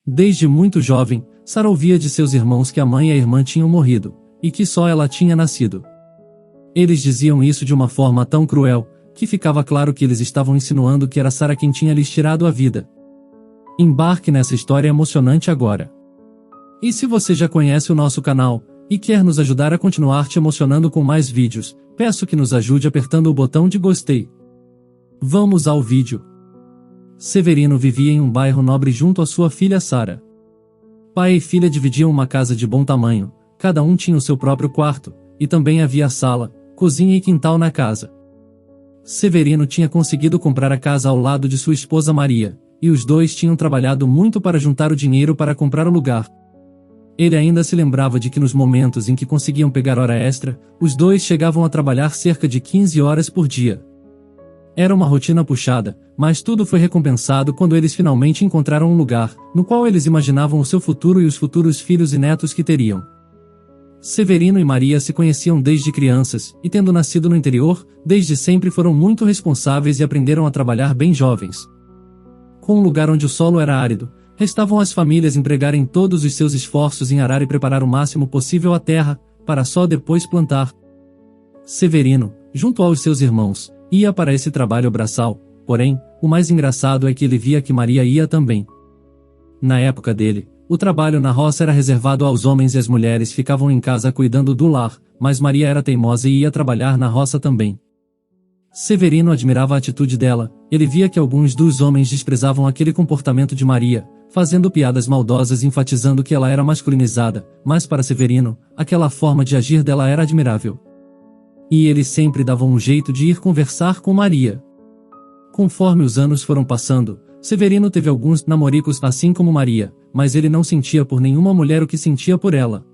Desde muito jovem, Sara ouvia de seus irmãos que a mãe e a irmã tinham morrido, e que só ela tinha nascido. Eles diziam isso de uma forma tão cruel, que ficava claro que eles estavam insinuando que era Sara quem tinha lhes tirado a vida. Embarque nessa história emocionante agora. E se você já conhece o nosso canal, e quer nos ajudar a continuar te emocionando com mais vídeos, peço que nos ajude apertando o botão de gostei. Vamos ao vídeo. Severino vivia em um bairro nobre junto à sua filha Sara. Pai e filha dividiam uma casa de bom tamanho, cada um tinha o seu próprio quarto, e também havia sala, cozinha e quintal na casa. Severino tinha conseguido comprar a casa ao lado de sua esposa Maria, e os dois tinham trabalhado muito para juntar o dinheiro para comprar o lugar. Ele ainda se lembrava de que nos momentos em que conseguiam pegar hora extra, os dois chegavam a trabalhar cerca de 15 horas por dia. Era uma rotina puxada, mas tudo foi recompensado quando eles finalmente encontraram um lugar, no qual eles imaginavam o seu futuro e os futuros filhos e netos que teriam. Severino e Maria se conheciam desde crianças, e tendo nascido no interior, desde sempre foram muito responsáveis e aprenderam a trabalhar bem jovens. Com um lugar onde o solo era árido, restavam às famílias empregarem todos os seus esforços em arar e preparar o máximo possível a terra, para só depois plantar. Severino, junto aos seus irmãos, ia para esse trabalho braçal, porém, o mais engraçado é que ele via que Maria ia também. Na época dele, o trabalho na roça era reservado aos homens e as mulheres ficavam em casa cuidando do lar, mas Maria era teimosa e ia trabalhar na roça também. Severino admirava a atitude dela, ele via que alguns dos homens desprezavam aquele comportamento de Maria, fazendo piadas maldosas enfatizando que ela era masculinizada, mas para Severino, aquela forma de agir dela era admirável. E ele sempre dava um jeito de ir conversar com Maria. Conforme os anos foram passando, Severino teve alguns namoricos assim como Maria, mas ele não sentia por nenhuma mulher o que sentia por ela.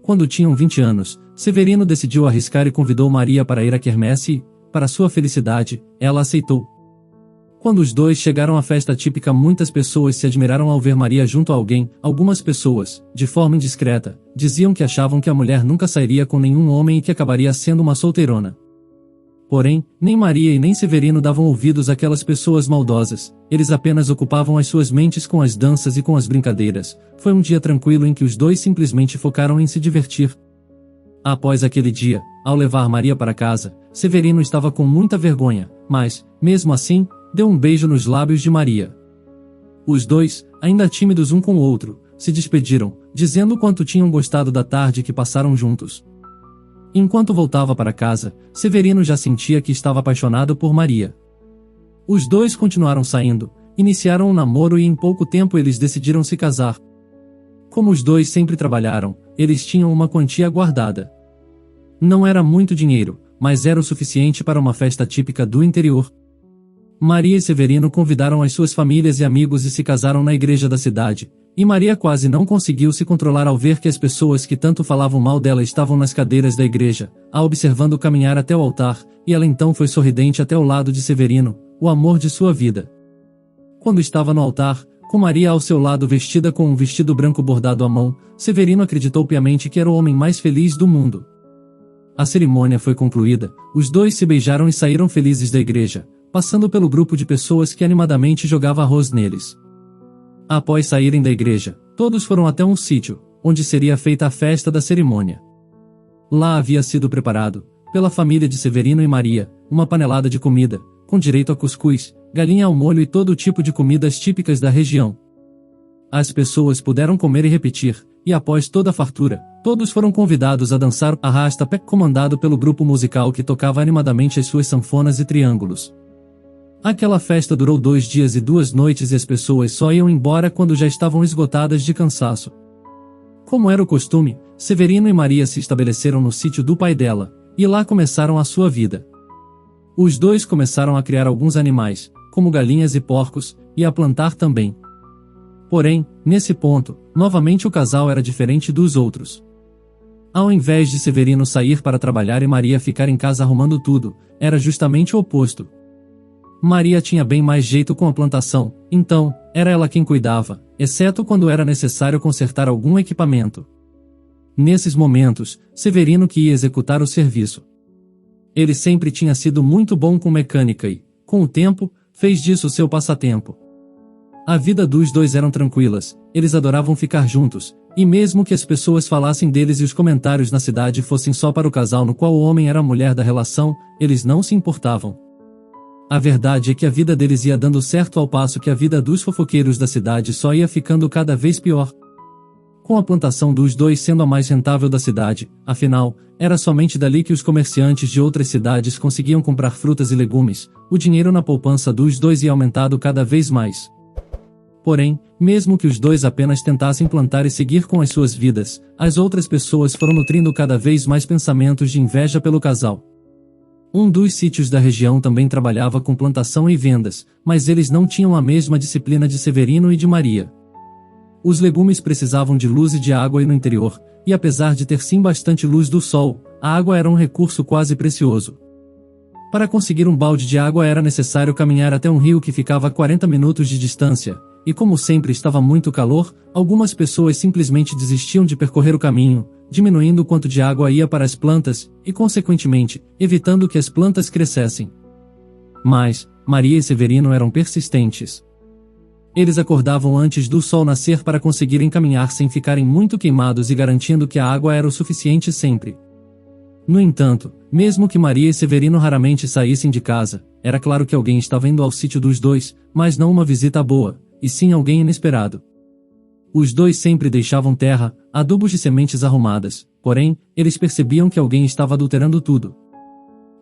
Quando tinham 20 anos, Severino decidiu arriscar e convidou Maria para ir à quermesse e, para sua felicidade, ela aceitou. Quando os dois chegaram à festa típica, muitas pessoas se admiraram ao ver Maria junto a alguém. Algumas pessoas, de forma indiscreta, diziam que achavam que a mulher nunca sairia com nenhum homem e que acabaria sendo uma solteirona. Porém, nem Maria e nem Severino davam ouvidos àquelas pessoas maldosas, eles apenas ocupavam as suas mentes com as danças e com as brincadeiras. Foi um dia tranquilo em que os dois simplesmente focaram em se divertir. Após aquele dia, ao levar Maria para casa, Severino estava com muita vergonha, mas, mesmo assim, deu um beijo nos lábios de Maria. Os dois, ainda tímidos um com o outro, se despediram, dizendo o quanto tinham gostado da tarde que passaram juntos. Enquanto voltava para casa, Severino já sentia que estava apaixonado por Maria. Os dois continuaram saindo, iniciaram um namoro e em pouco tempo eles decidiram se casar. Como os dois sempre trabalharam, eles tinham uma quantia guardada. Não era muito dinheiro, mas era o suficiente para uma festa típica do interior. Maria e Severino convidaram as suas famílias e amigos e se casaram na igreja da cidade, e Maria quase não conseguiu se controlar ao ver que as pessoas que tanto falavam mal dela estavam nas cadeiras da igreja, a observando caminhar até o altar, e ela então foi sorridente até o lado de Severino, o amor de sua vida. Quando estava no altar, com Maria ao seu lado vestida com um vestido branco bordado à mão, Severino acreditou piamente que era o homem mais feliz do mundo. A cerimônia foi concluída, os dois se beijaram e saíram felizes da igreja, passando pelo grupo de pessoas que animadamente jogava arroz neles. Após saírem da igreja, todos foram até um sítio, onde seria feita a festa da cerimônia. Lá havia sido preparado, pela família de Severino e Maria, uma panelada de comida, com direito a cuscuz, galinha ao molho e todo tipo de comidas típicas da região. As pessoas puderam comer e repetir, e após toda a fartura, todos foram convidados a dançar arrasta-pé comandado pelo grupo musical que tocava animadamente as suas sanfonas e triângulos. Aquela festa durou 2 dias e 2 noites e as pessoas só iam embora quando já estavam esgotadas de cansaço. Como era o costume, Severino e Maria se estabeleceram no sítio do pai dela, e lá começaram a sua vida. Os dois começaram a criar alguns animais, como galinhas e porcos, e a plantar também. Porém, nesse ponto, novamente o casal era diferente dos outros. Ao invés de Severino sair para trabalhar e Maria ficar em casa arrumando tudo, era justamente o oposto. Maria tinha bem mais jeito com a plantação, então, era ela quem cuidava, exceto quando era necessário consertar algum equipamento. Nesses momentos, Severino que ia executar o serviço. Ele sempre tinha sido muito bom com mecânica e, com o tempo, fez disso seu passatempo. A vida dos dois eram tranquilas, eles adoravam ficar juntos, e mesmo que as pessoas falassem deles e os comentários na cidade fossem só para o casal no qual o homem era a mulher da relação, eles não se importavam. A verdade é que a vida deles ia dando certo ao passo que a vida dos fofoqueiros da cidade só ia ficando cada vez pior. Com a plantação dos dois sendo a mais rentável da cidade, afinal, era somente dali que os comerciantes de outras cidades conseguiam comprar frutas e legumes, o dinheiro na poupança dos dois ia aumentando cada vez mais. Porém, mesmo que os dois apenas tentassem plantar e seguir com as suas vidas, as outras pessoas foram nutrindo cada vez mais pensamentos de inveja pelo casal. Um dos sítios da região também trabalhava com plantação e vendas, mas eles não tinham a mesma disciplina de Severino e de Maria. Os legumes precisavam de luz e de água no interior, e apesar de ter sim bastante luz do sol, a água era um recurso quase precioso. Para conseguir um balde de água era necessário caminhar até um rio que ficava a 40 minutos de distância, e como sempre estava muito calor, algumas pessoas simplesmente desistiam de percorrer o caminho, diminuindo o quanto de água ia para as plantas, e consequentemente, evitando que as plantas crescessem. Mas, Maria e Severino eram persistentes. Eles acordavam antes do sol nascer para conseguirem caminhar sem ficarem muito queimados e garantindo que a água era o suficiente sempre. No entanto, mesmo que Maria e Severino raramente saíssem de casa, era claro que alguém estava indo ao sítio dos dois, mas não uma visita boa, e sim alguém inesperado. Os dois sempre deixavam terra, adubos e sementes arrumadas, porém, eles percebiam que alguém estava adulterando tudo.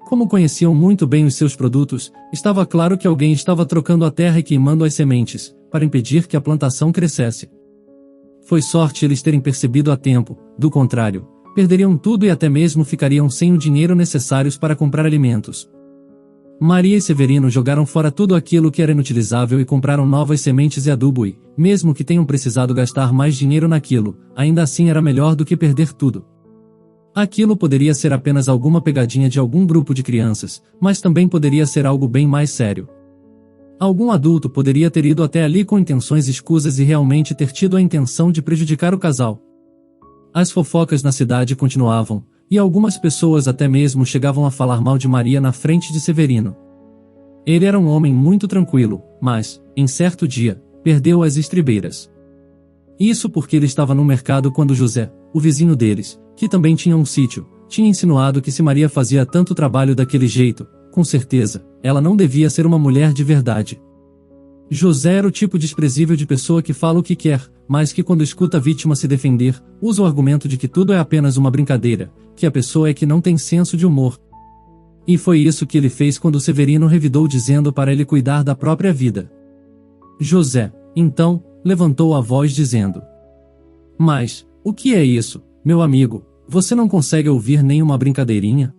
Como conheciam muito bem os seus produtos, estava claro que alguém estava trocando a terra e queimando as sementes, para impedir que a plantação crescesse. Foi sorte eles terem percebido a tempo, do contrário, perderiam tudo e até mesmo ficariam sem o dinheiro necessários para comprar alimentos. Maria e Severino jogaram fora tudo aquilo que era inutilizável e compraram novas sementes e adubo e, mesmo que tenham precisado gastar mais dinheiro naquilo, ainda assim era melhor do que perder tudo. Aquilo poderia ser apenas alguma pegadinha de algum grupo de crianças, mas também poderia ser algo bem mais sério. Algum adulto poderia ter ido até ali com intenções escusas e realmente ter tido a intenção de prejudicar o casal. As fofocas na cidade continuavam, e algumas pessoas até mesmo chegavam a falar mal de Maria na frente de Severino. Ele era um homem muito tranquilo, mas, em certo dia, perdeu as estribeiras. Isso porque ele estava no mercado quando José, o vizinho deles, que também tinha um sítio, tinha insinuado que se Maria fazia tanto trabalho daquele jeito, com certeza, ela não devia ser uma mulher de verdade. José era o tipo desprezível de pessoa que fala o que quer, mas que quando escuta a vítima se defender, usa o argumento de que tudo é apenas uma brincadeira, que a pessoa é que não tem senso de humor. E foi isso que ele fez quando Severino revidou dizendo para ele cuidar da própria vida. José, então, levantou a voz dizendo: "Mas, o que é isso, meu amigo? Você não consegue ouvir nenhuma brincadeirinha?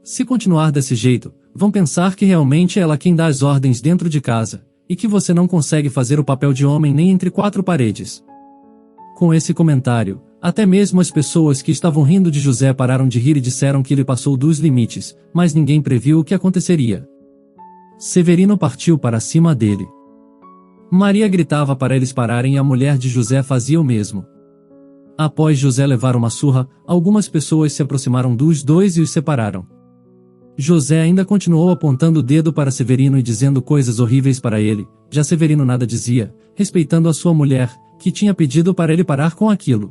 Se continuar desse jeito, vão pensar que realmente é ela quem dá as ordens dentro de casa, e que você não consegue fazer o papel de homem nem entre quatro paredes." Com esse comentário, até mesmo as pessoas que estavam rindo de José pararam de rir e disseram que ele passou dos limites, mas ninguém previu o que aconteceria. Severino partiu para cima dele. Maria gritava para eles pararem e a mulher de José fazia o mesmo. Após José levar uma surra, algumas pessoas se aproximaram dos dois e os separaram. José ainda continuou apontando o dedo para Severino e dizendo coisas horríveis para ele, já Severino nada dizia, respeitando a sua mulher, que tinha pedido para ele parar com aquilo.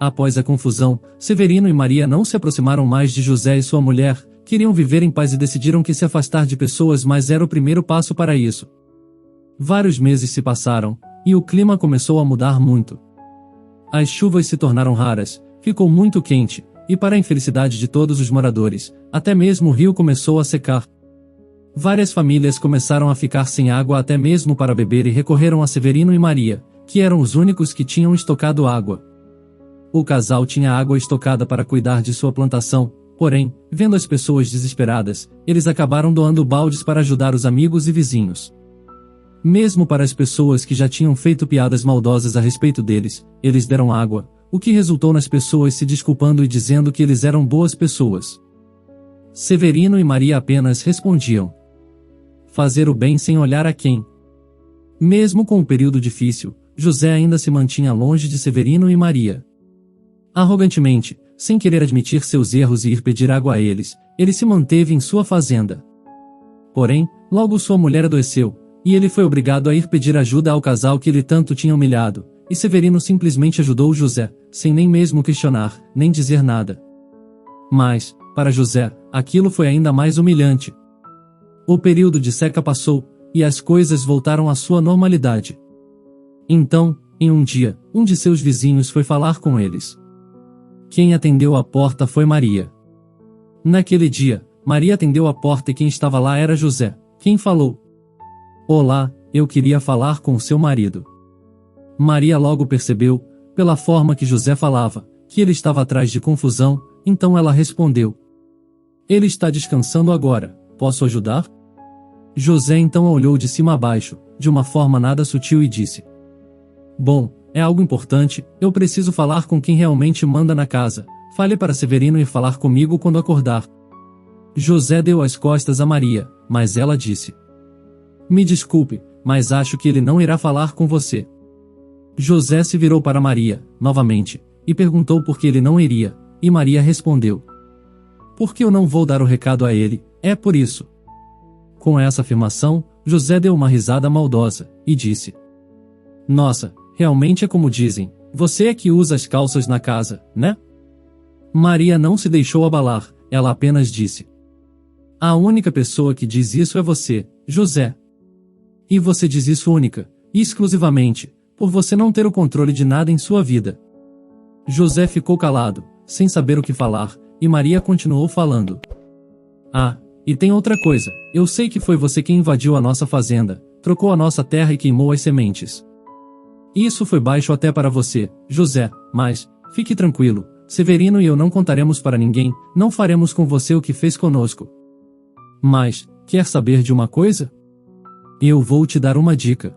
Após a confusão, Severino e Maria não se aproximaram mais de José e sua mulher, queriam viver em paz e decidiram que se afastar de pessoas mas era o primeiro passo para isso. Vários meses se passaram, e o clima começou a mudar muito. As chuvas se tornaram raras, ficou muito quente, e para a infelicidade de todos os moradores, até mesmo o rio começou a secar. Várias famílias começaram a ficar sem água até mesmo para beber e recorreram a Severino e Maria, que eram os únicos que tinham estocado água. O casal tinha água estocada para cuidar de sua plantação, porém, vendo as pessoas desesperadas, eles acabaram doando baldes para ajudar os amigos e vizinhos. Mesmo para as pessoas que já tinham feito piadas maldosas a respeito deles, eles deram água, o que resultou nas pessoas se desculpando e dizendo que eles eram boas pessoas. Severino e Maria apenas respondiam: fazer o bem sem olhar a quem. Mesmo com um período difícil, José ainda se mantinha longe de Severino e Maria. Arrogantemente, sem querer admitir seus erros e ir pedir água a eles, ele se manteve em sua fazenda. Porém, logo sua mulher adoeceu, e ele foi obrigado a ir pedir ajuda ao casal que ele tanto tinha humilhado, e Severino simplesmente ajudou José, sem nem mesmo questionar, nem dizer nada. Mas, para José, aquilo foi ainda mais humilhante. O período de seca passou, e as coisas voltaram à sua normalidade. Então, em um dia, um de seus vizinhos foi falar com eles. Quem atendeu a porta foi Maria. Naquele dia, Maria atendeu a porta e quem estava lá era José, quem falou: "Olá, eu queria falar com seu marido." Maria logo percebeu, pela forma que José falava, que ele estava atrás de confusão, então ela respondeu: "Ele está descansando agora, posso ajudar?" José então a olhou de cima a baixo, de uma forma nada sutil e disse: "Bom, é algo importante, eu preciso falar com quem realmente manda na casa, fale para Severino ir falar comigo quando acordar." José deu as costas a Maria, mas ela disse: "Me desculpe, mas acho que ele não irá falar com você." José se virou para Maria, novamente, e perguntou por que ele não iria, e Maria respondeu: "Porque eu não vou dar o recado a ele, é por isso." Com essa afirmação, José deu uma risada maldosa, e disse: "Nossa, realmente é como dizem, você é que usa as calças na casa, né?" Maria não se deixou abalar, ela apenas disse: "A única pessoa que diz isso é você, José. E você diz isso única, e exclusivamente, por você não ter o controle de nada em sua vida." José ficou calado, sem saber o que falar, e Maria continuou falando: "Ah, e tem outra coisa, eu sei que foi você quem invadiu a nossa fazenda, trocou a nossa terra e queimou as sementes. Isso foi baixo até para você, José, mas, fique tranquilo, Severino e eu não contaremos para ninguém, não faremos com você o que fez conosco. Mas, quer saber de uma coisa? Eu vou te dar uma dica.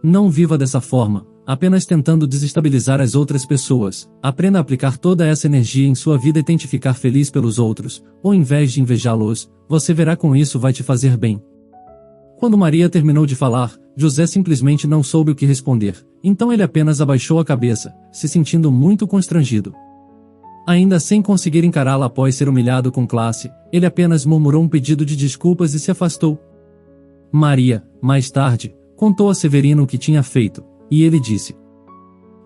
Não viva dessa forma, apenas tentando desestabilizar as outras pessoas. Aprenda a aplicar toda essa energia em sua vida e tente ficar feliz pelos outros, ou em vez de invejá-los, você verá com isso vai te fazer bem." Quando Maria terminou de falar, José simplesmente não soube o que responder, então ele apenas abaixou a cabeça, se sentindo muito constrangido. Ainda sem conseguir encará-la após ser humilhado com classe, ele apenas murmurou um pedido de desculpas e se afastou. Maria, mais tarde, contou a Severino o que tinha feito, e ele disse: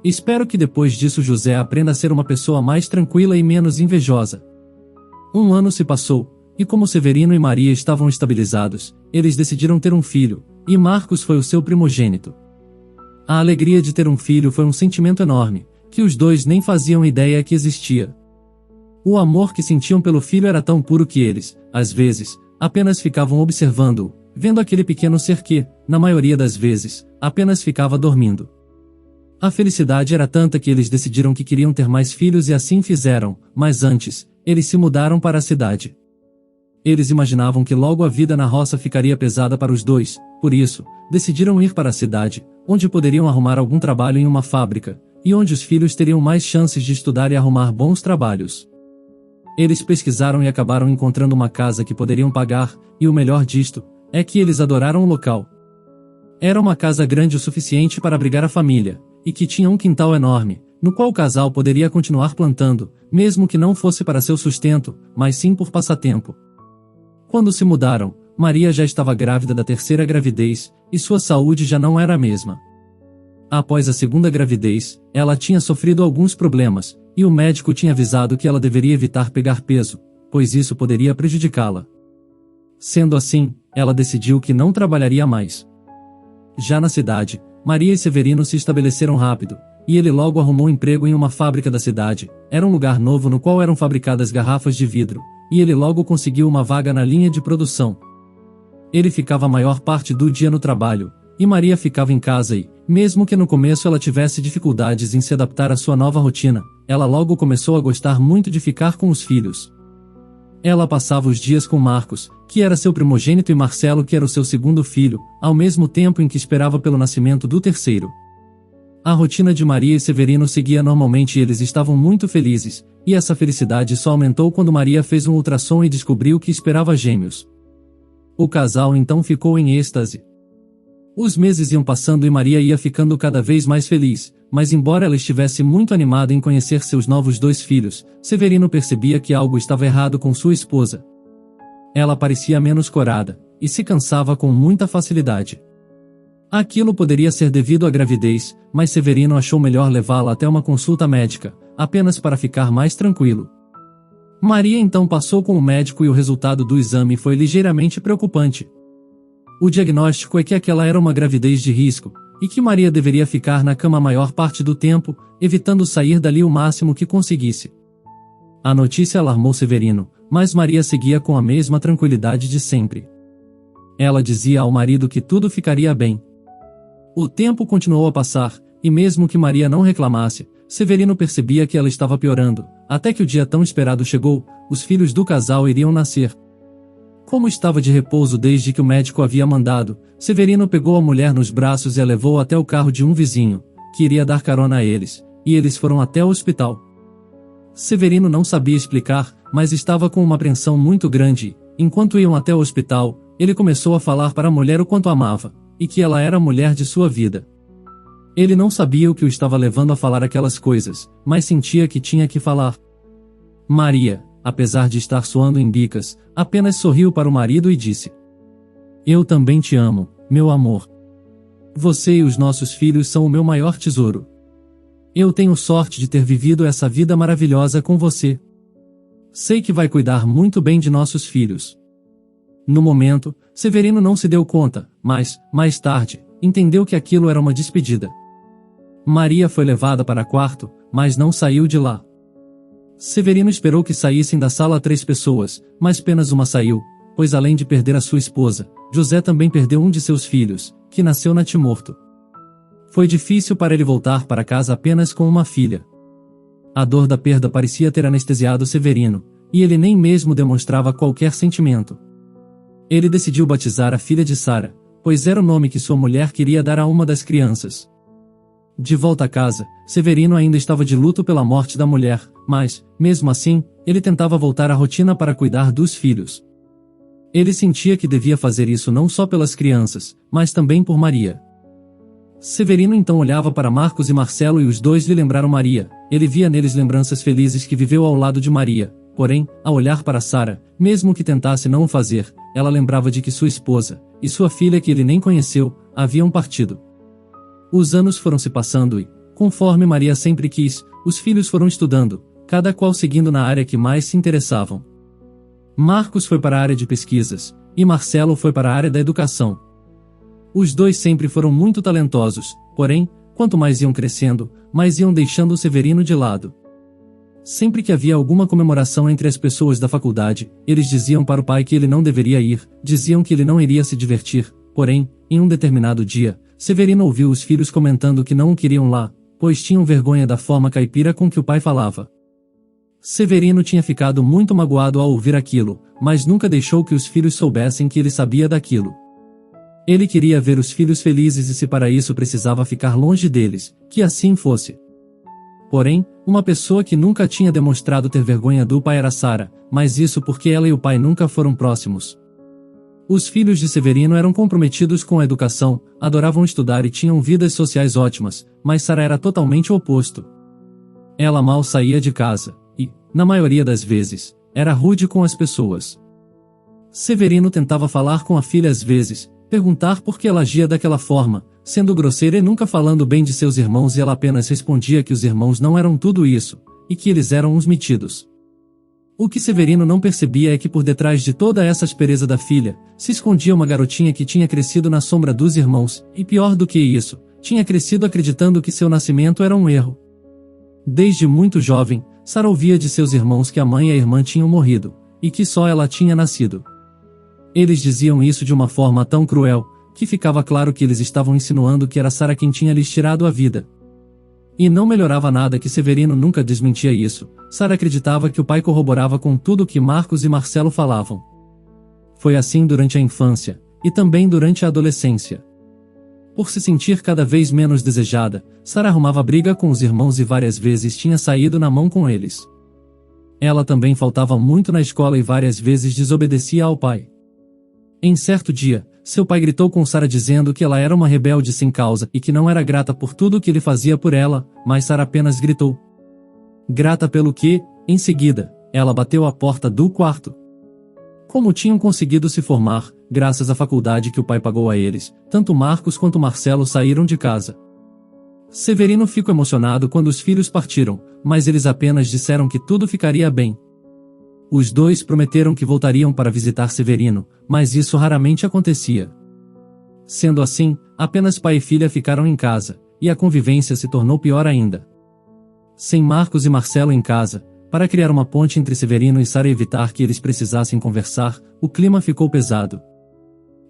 "Espero que depois disso José aprenda a ser uma pessoa mais tranquila e menos invejosa." Um ano se passou, e como Severino e Maria estavam estabilizados, eles decidiram ter um filho, e Marcos foi o seu primogênito. A alegria de ter um filho foi um sentimento enorme, que os dois nem faziam ideia que existia. O amor que sentiam pelo filho era tão puro que eles, às vezes, apenas ficavam observando-o, vendo aquele pequeno ser que, na maioria das vezes, apenas ficava dormindo. A felicidade era tanta que eles decidiram que queriam ter mais filhos e assim fizeram, mas antes, eles se mudaram para a cidade. Eles imaginavam que logo a vida na roça ficaria pesada para os dois, por isso, decidiram ir para a cidade, onde poderiam arrumar algum trabalho em uma fábrica, e onde os filhos teriam mais chances de estudar e arrumar bons trabalhos. Eles pesquisaram e acabaram encontrando uma casa que poderiam pagar, e o melhor disto, é que eles adoraram o local. Era uma casa grande o suficiente para abrigar a família, e que tinha um quintal enorme, no qual o casal poderia continuar plantando, mesmo que não fosse para seu sustento, mas sim por passatempo. Quando se mudaram, Maria já estava grávida da terceira gravidez, e sua saúde já não era a mesma. Após a segunda gravidez, ela tinha sofrido alguns problemas, e o médico tinha avisado que ela deveria evitar pegar peso, pois isso poderia prejudicá-la. Sendo assim, ela decidiu que não trabalharia mais. Já na cidade, Maria e Severino se estabeleceram rápido, e ele logo arrumou emprego em uma fábrica da cidade. Era um lugar novo no qual eram fabricadas garrafas de vidro, e ele logo conseguiu uma vaga na linha de produção. Ele ficava a maior parte do dia no trabalho, e Maria ficava em casa e, mesmo que no começo ela tivesse dificuldades em se adaptar à sua nova rotina, ela logo começou a gostar muito de ficar com os filhos. Ela passava os dias com Marcos, que era seu primogênito, e Marcelo, que era o seu segundo filho, ao mesmo tempo em que esperava pelo nascimento do terceiro. A rotina de Maria e Severino seguia normalmente e eles estavam muito felizes, e essa felicidade só aumentou quando Maria fez um ultrassom e descobriu que esperava gêmeos. O casal então ficou em êxtase. Os meses iam passando e Maria ia ficando cada vez mais feliz, mas embora ela estivesse muito animada em conhecer seus novos 2 filhos, Severino percebia que algo estava errado com sua esposa. Ela parecia menos corada, e se cansava com muita facilidade. Aquilo poderia ser devido à gravidez, mas Severino achou melhor levá-la até uma consulta médica, apenas para ficar mais tranquilo. Maria então passou com o médico e o resultado do exame foi ligeiramente preocupante. O diagnóstico é que aquela era uma gravidez de risco, e que Maria deveria ficar na cama a maior parte do tempo, evitando sair dali o máximo que conseguisse. A notícia alarmou Severino, mas Maria seguia com a mesma tranquilidade de sempre. Ela dizia ao marido que tudo ficaria bem. O tempo continuou a passar, e mesmo que Maria não reclamasse, Severino percebia que ela estava piorando, até que o dia tão esperado chegou, os filhos do casal iriam nascer. Como estava de repouso desde que o médico havia mandado, Severino pegou a mulher nos braços e a levou até o carro de um vizinho, que iria dar carona a eles, e eles foram até o hospital. Severino não sabia explicar, mas estava com uma apreensão muito grande, e, enquanto iam até o hospital, ele começou a falar para a mulher o quanto amava, e que ela era a mulher de sua vida. Ele não sabia o que o estava levando a falar aquelas coisas, mas sentia que tinha que falar. Maria, apesar de estar suando em bicas, apenas sorriu para o marido e disse: "Eu também te amo, meu amor. Você e os nossos filhos são o meu maior tesouro. Eu tenho sorte de ter vivido essa vida maravilhosa com você. Sei que vai cuidar muito bem de nossos filhos." No momento, Severino não se deu conta, mas, mais tarde, entendeu que aquilo era uma despedida. Maria foi levada para quarto, mas não saiu de lá. Severino esperou que saíssem da sala 3 pessoas, mas apenas uma saiu, pois além de perder a sua esposa, José também perdeu um de seus filhos, que nasceu natimorto. Foi difícil para ele voltar para casa apenas com uma filha. A dor da perda parecia ter anestesiado Severino, e ele nem mesmo demonstrava qualquer sentimento. Ele decidiu batizar a filha de Sara, pois era o nome que sua mulher queria dar a uma das crianças. De volta a casa, Severino ainda estava de luto pela morte da mulher, mas, mesmo assim, ele tentava voltar à rotina para cuidar dos filhos. Ele sentia que devia fazer isso não só pelas crianças, mas também por Maria. Severino então olhava para Marcos e Marcelo e os dois lhe lembraram Maria. Ele via neles lembranças felizes que viveu ao lado de Maria. Porém, ao olhar para Sara, mesmo que tentasse não o fazer, ela lembrava de que sua esposa, e sua filha que ele nem conheceu, haviam partido. Os anos foram se passando e, conforme Maria sempre quis, os filhos foram estudando, cada qual seguindo na área que mais se interessavam. Marcos foi para a área de pesquisas, e Marcelo foi para a área da educação. Os dois sempre foram muito talentosos, porém, quanto mais iam crescendo, mais iam deixando o Severino de lado. Sempre que havia alguma comemoração entre as pessoas da faculdade, eles diziam para o pai que ele não deveria ir, diziam que ele não iria se divertir. Porém, em um determinado dia, Severino ouviu os filhos comentando que não o queriam lá, pois tinham vergonha da forma caipira com que o pai falava. Severino tinha ficado muito magoado ao ouvir aquilo, mas nunca deixou que os filhos soubessem que ele sabia daquilo. Ele queria ver os filhos felizes e se para isso precisava ficar longe deles, que assim fosse. Porém, uma pessoa que nunca tinha demonstrado ter vergonha do pai era Sara, mas isso porque ela e o pai nunca foram próximos. Os filhos de Severino eram comprometidos com a educação, adoravam estudar e tinham vidas sociais ótimas, mas Sara era totalmente o oposto. Ela mal saía de casa, e, na maioria das vezes, era rude com as pessoas. Severino tentava falar com a filha às vezes, perguntar por que ela agia daquela forma, sendo grosseira e nunca falando bem de seus irmãos, e ela apenas respondia que os irmãos não eram tudo isso, e que eles eram uns metidos. O que Severino não percebia é que por detrás de toda essa aspereza da filha, se escondia uma garotinha que tinha crescido na sombra dos irmãos, e pior do que isso, tinha crescido acreditando que seu nascimento era um erro. Desde muito jovem, Sara ouvia de seus irmãos que a mãe e a irmã tinham morrido, e que só ela tinha nascido. Eles diziam isso de uma forma tão cruel, que ficava claro que eles estavam insinuando que era Sara quem tinha lhes tirado a vida. E não melhorava nada que Severino nunca desmentia isso. Sara acreditava que o pai corroborava com tudo o que Marcos e Marcelo falavam. Foi assim durante a infância, e também durante a adolescência. Por se sentir cada vez menos desejada, Sara arrumava briga com os irmãos e várias vezes tinha saído na mão com eles. Ela também faltava muito na escola e várias vezes desobedecia ao pai. Em certo dia, seu pai gritou com Sara dizendo que ela era uma rebelde sem causa e que não era grata por tudo o que ele fazia por ela, mas Sara apenas gritou. Grata pelo quê? Em seguida, ela bateu a porta do quarto. Como tinham conseguido se formar, graças à faculdade que o pai pagou a eles, tanto Marcos quanto Marcelo saíram de casa. Severino ficou emocionado quando os filhos partiram, mas eles apenas disseram que tudo ficaria bem. Os dois prometeram que voltariam para visitar Severino, mas isso raramente acontecia. Sendo assim, apenas pai e filha ficaram em casa, e a convivência se tornou pior ainda. Sem Marcos e Marcelo em casa, para criar uma ponte entre Severino e Sara e evitar que eles precisassem conversar, o clima ficou pesado.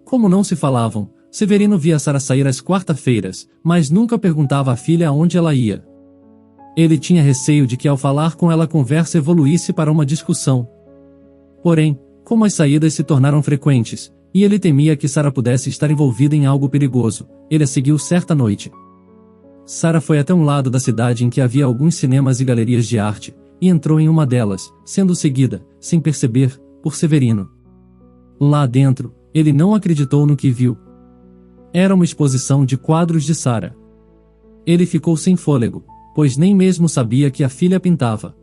Como não se falavam, Severino via Sara sair às quarta-feiras, mas nunca perguntava à filha aonde ela ia. Ele tinha receio de que ao falar com ela a conversa evoluísse para uma discussão. Porém, como as saídas se tornaram frequentes, e ele temia que Sara pudesse estar envolvida em algo perigoso, ele a seguiu certa noite. Sara foi até um lado da cidade em que havia alguns cinemas e galerias de arte, e entrou em uma delas, sendo seguida, sem perceber, por Severino. Lá dentro, ele não acreditou no que viu. Era uma exposição de quadros de Sara. Ele ficou sem fôlego, pois nem mesmo sabia que a filha pintava.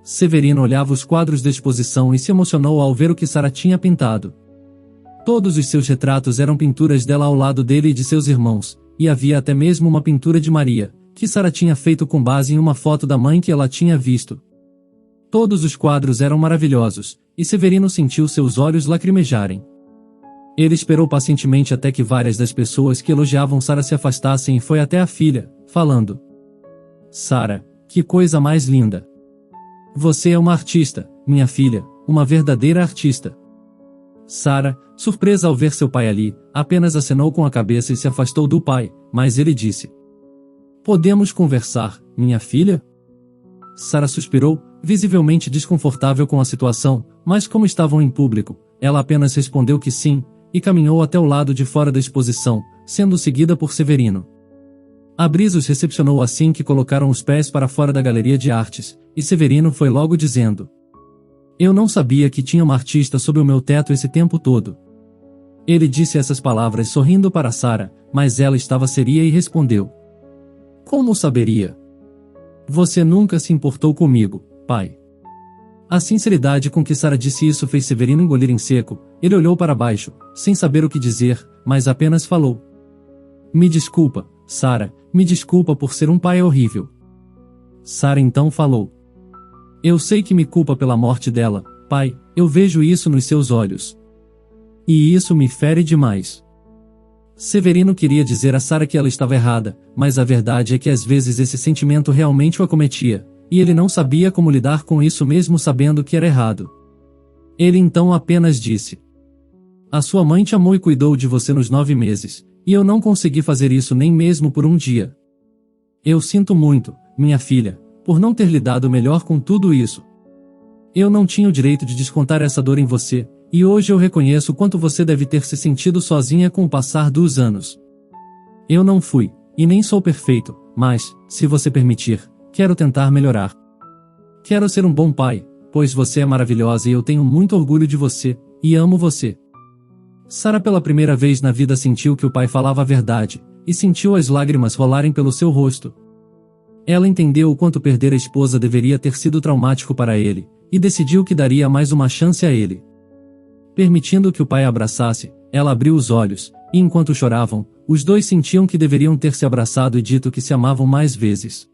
Severino olhava os quadros da exposição e se emocionou ao ver o que Sara tinha pintado. Todos os seus retratos eram pinturas dela ao lado dele e de seus irmãos, e havia até mesmo uma pintura de Maria, que Sara tinha feito com base em uma foto da mãe que ela tinha visto. Todos os quadros eram maravilhosos, e Severino sentiu seus olhos lacrimejarem. Ele esperou pacientemente até que várias das pessoas que elogiavam Sara se afastassem e foi até a filha, falando: Sara, que coisa mais linda! Você é uma artista, minha filha, uma verdadeira artista. Sara, surpresa ao ver seu pai ali, apenas acenou com a cabeça e se afastou do pai, mas ele disse: Podemos conversar, minha filha? Sara suspirou, visivelmente desconfortável com a situação, mas como estavam em público, ela apenas respondeu que sim, e caminhou até o lado de fora da exposição, sendo seguida por Severino. A brisa os recepcionou assim que colocaram os pés para fora da galeria de artes, e Severino foi logo dizendo: Eu não sabia que tinha uma artista sob o meu teto esse tempo todo. Ele disse essas palavras sorrindo para Sara, mas ela estava seria e respondeu: Como saberia? Você nunca se importou comigo, pai. A sinceridade com que Sara disse isso fez Severino engolir em seco. Ele olhou para baixo, sem saber o que dizer, mas apenas falou: Me desculpa, Sara, me desculpa por ser um pai horrível. Sara então falou: Eu sei que me culpa pela morte dela, pai, eu vejo isso nos seus olhos. E isso me fere demais. Severino queria dizer a Sara que ela estava errada, mas a verdade é que às vezes esse sentimento realmente o acometia, e ele não sabia como lidar com isso mesmo sabendo que era errado. Ele então apenas disse: A sua mãe te amou e cuidou de você nos 9 meses, e eu não consegui fazer isso nem mesmo por um dia. Eu sinto muito, minha filha, por não ter lidado melhor com tudo isso. Eu não tinha o direito de descontar essa dor em você, e hoje eu reconheço o quanto você deve ter se sentido sozinha com o passar dos anos. Eu não fui, e nem sou perfeito, mas, se você permitir, quero tentar melhorar. Quero ser um bom pai, pois você é maravilhosa e eu tenho muito orgulho de você, e amo você. Sara pela primeira vez na vida sentiu que o pai falava a verdade, e sentiu as lágrimas rolarem pelo seu rosto. Ela entendeu o quanto perder a esposa deveria ter sido traumático para ele, e decidiu que daria mais uma chance a ele. Permitindo que o pai a abraçasse, ela abriu os olhos, e enquanto choravam, os dois sentiam que deveriam ter se abraçado e dito que se amavam mais vezes.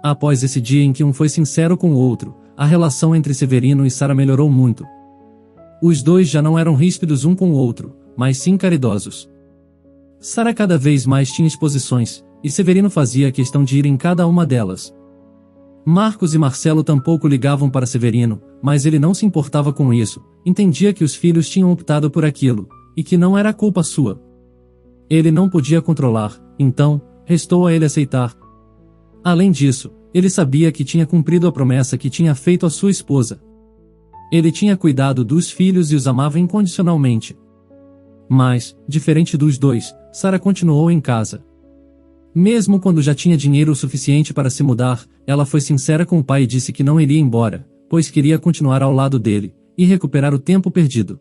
Após esse dia em que um foi sincero com o outro, a relação entre Severino e Sara melhorou muito. Os dois já não eram ríspidos um com o outro, mas sim caridosos. Sara cada vez mais tinha exposições, e Severino fazia questão de ir em cada uma delas. Marcos e Marcelo tampouco ligavam para Severino, mas ele não se importava com isso, entendia que os filhos tinham optado por aquilo, e que não era culpa sua. Ele não podia controlar, então, restou a ele aceitar. Além disso, ele sabia que tinha cumprido a promessa que tinha feito à sua esposa. Ele tinha cuidado dos filhos e os amava incondicionalmente. Mas, diferente dos dois, Sara continuou em casa. Mesmo quando já tinha dinheiro o suficiente para se mudar, ela foi sincera com o pai e disse que não iria embora, pois queria continuar ao lado dele, e recuperar o tempo perdido.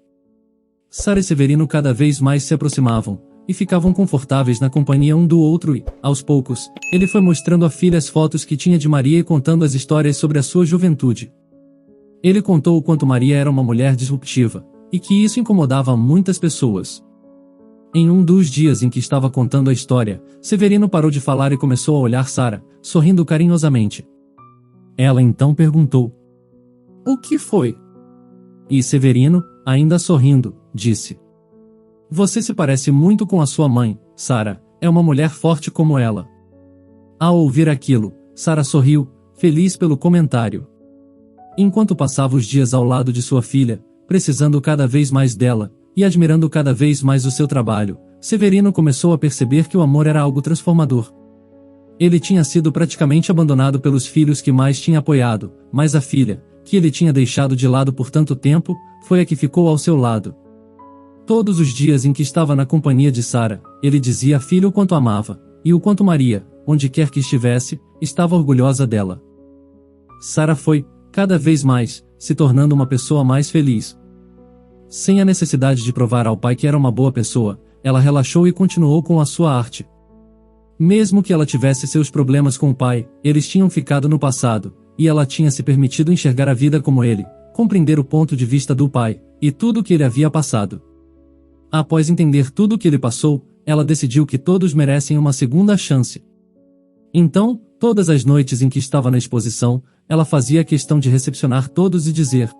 Sara e Severino cada vez mais se aproximavam, e ficavam confortáveis na companhia um do outro e, aos poucos, ele foi mostrando à filha as fotos que tinha de Maria e contando as histórias sobre a sua juventude. Ele contou o quanto Maria era uma mulher disruptiva, e que isso incomodava muitas pessoas. Em um dos dias em que estava contando a história, Severino parou de falar e começou a olhar Sara, sorrindo carinhosamente. Ela então perguntou: "O que foi?" E Severino, ainda sorrindo, disse: "Você se parece muito com a sua mãe, Sara, é uma mulher forte como ela." Ao ouvir aquilo, Sara sorriu, feliz pelo comentário. Enquanto passava os dias ao lado de sua filha, precisando cada vez mais dela, e admirando cada vez mais o seu trabalho, Severino começou a perceber que o amor era algo transformador. Ele tinha sido praticamente abandonado pelos filhos que mais tinha apoiado, mas a filha, que ele tinha deixado de lado por tanto tempo, foi a que ficou ao seu lado. Todos os dias em que estava na companhia de Sara, ele dizia à filha o quanto amava, e o quanto Maria, onde quer que estivesse, estava orgulhosa dela. Sara foi, cada vez mais, se tornando uma pessoa mais feliz. Sem a necessidade de provar ao pai que era uma boa pessoa, ela relaxou e continuou com a sua arte. Mesmo que ela tivesse seus problemas com o pai, eles tinham ficado no passado, e ela tinha se permitido enxergar a vida como ele, compreender o ponto de vista do pai, e tudo o que ele havia passado. Após entender tudo o que ele passou, ela decidiu que todos merecem uma segunda chance. Então, todas as noites em que estava na exposição, ela fazia questão de recepcionar todos e dizer: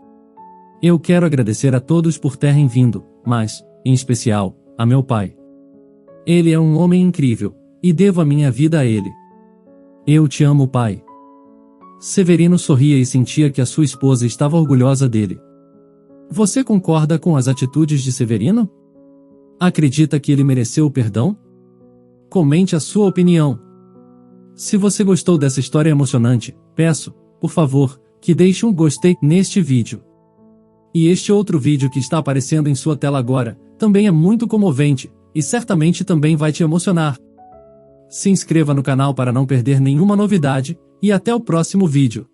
"Eu quero agradecer a todos por terem vindo, mas, em especial, a meu pai. Ele é um homem incrível, e devo a minha vida a ele. Eu te amo, pai." Severino sorria e sentia que a sua esposa estava orgulhosa dele. Você concorda com as atitudes de Severino? Acredita que ele mereceu o perdão? Comente a sua opinião. Se você gostou dessa história emocionante, peço, por favor, que deixe um gostei neste vídeo. E este outro vídeo que está aparecendo em sua tela agora, também é muito comovente, e certamente também vai te emocionar. Se inscreva no canal para não perder nenhuma novidade, e até o próximo vídeo.